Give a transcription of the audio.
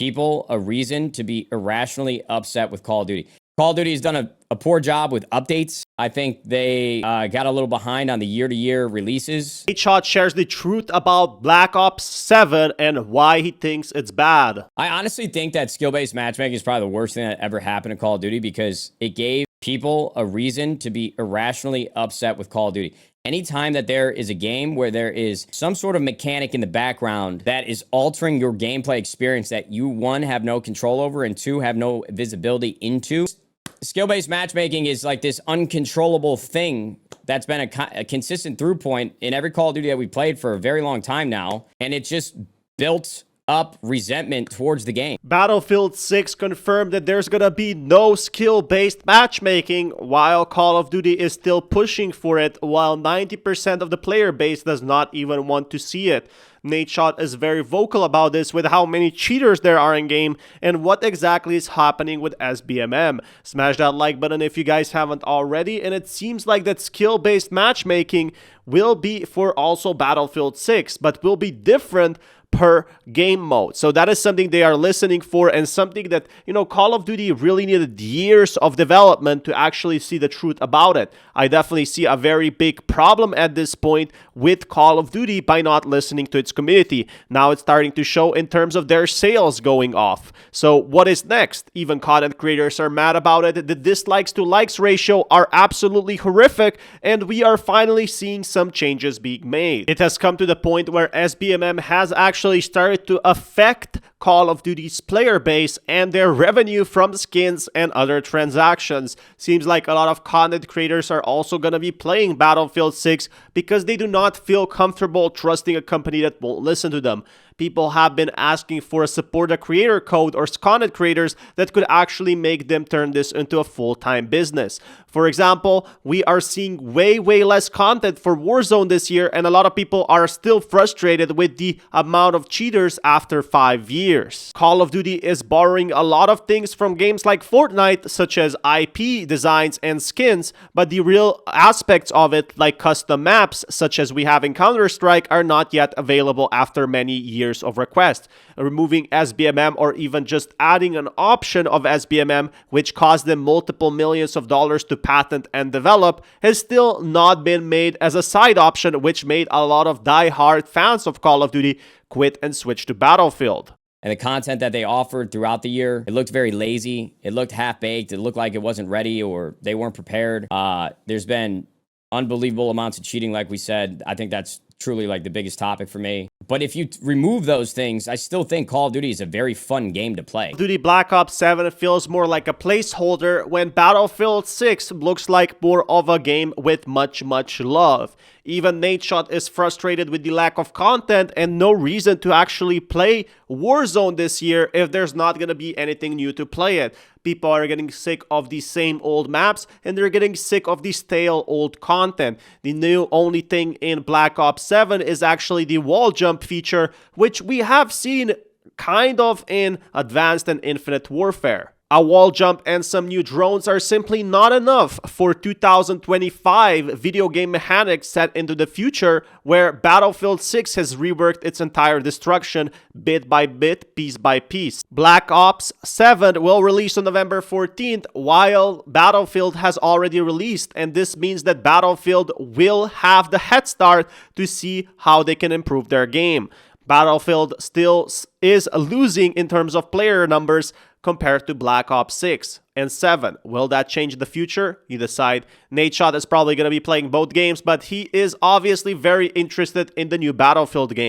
people a reason to be irrationally upset with Call of Duty. Call of Duty has done a poor job with updates. I think they got a little behind on the year-to-year releases. Nadeshot shares the truth about Black Ops 7 and why he thinks it's bad. I honestly think that skill-based matchmaking is probably the worst thing that ever happened to Call of Duty because it gave people a reason to be irrationally upset with Call of Duty. Anytime that there is a game where there is some sort of mechanic in the background that is altering your gameplay experience that you, one, have no control over, and two, have no visibility into, skill-based matchmaking is like this uncontrollable thing that's been a consistent through point in every Call of Duty that we played for a very long time now, and it just built up resentment towards the game. Battlefield 6 confirmed that there's gonna be no skill-based matchmaking, while Call of Duty is still pushing for it, while 90% of the player base does not even want to see it. Nadeshot is very vocal about this with how many cheaters there are in game and what exactly is happening with SBMM. Smash that like button if you guys haven't already, and it seems like that skill-based matchmaking will be for also Battlefield 6, but will be different per game mode. So that is something they are listening for, and something that, you know, Call of Duty really needed years of development to actually see the truth about it. I definitely see a very big problem at this point with Call of Duty by not listening to its community. Now it's starting to show in terms of their sales going off. So what is next? Even content creators are mad about it. The dislikes to likes ratio are absolutely horrific, and we are finally seeing some changes being made. It has come to the point where SBMM has actually started to affect Call of Duty's player base and their revenue from skins and other transactions. Seems like a lot of content creators are also going to be playing Battlefield 6 because they do not feel comfortable trusting a company that won't listen to them. People have been asking for a support a creator code or content creators that could actually make them turn this into a full-time business. For example, we are seeing way less content for Warzone this year, and a lot of people are still frustrated with the amount of cheaters after 5 years. Call of Duty is borrowing a lot of things from games like Fortnite, such as IP designs and skins, but the real aspects of it, like custom maps, such as we have in Counter-Strike, are not yet available after many years of request. Removing SBMM, or even just adding an option of SBMM, which cost them multiple millions of dollars to patent and develop, has still not been made as a side option, which made a lot of die-hard fans of Call of Duty quit and switch to Battlefield. And the content that they offered throughout the year, it looked very lazy. It looked half-baked. It looked like it wasn't ready or they weren't prepared. There's been unbelievable amounts of cheating, like we said. I think that's truly like the biggest topic for me. But if you remove those things, I still think Call of Duty is a very fun game to play. Call of Duty Black Ops 7 feels more like a placeholder, when Battlefield 6 looks like more of a game with much love. Even Nadeshot is frustrated with the lack of content and no reason to actually play Warzone this year if there's not going to be anything new to play it. People are getting sick of the same old maps, and they're getting sick of the stale old content. The new only thing in Black Ops 7 is actually the wall jump feature, which we have seen kind of in Advanced and Infinite Warfare. A wall jump and some new drones are simply not enough for 2025 video game mechanics set into the future, where Battlefield 6 has reworked its entire destruction bit by bit, piece by piece. Black Ops 7 will release on November 14th, while Battlefield has already released, and this means that Battlefield will have the head start to see how they can improve their game. Battlefield still is losing in terms of player numbers compared to Black Ops 6 and 7. Will that change in the future? You decide. Nadeshot is probably going to be playing both games, but he is obviously very interested in the new Battlefield game.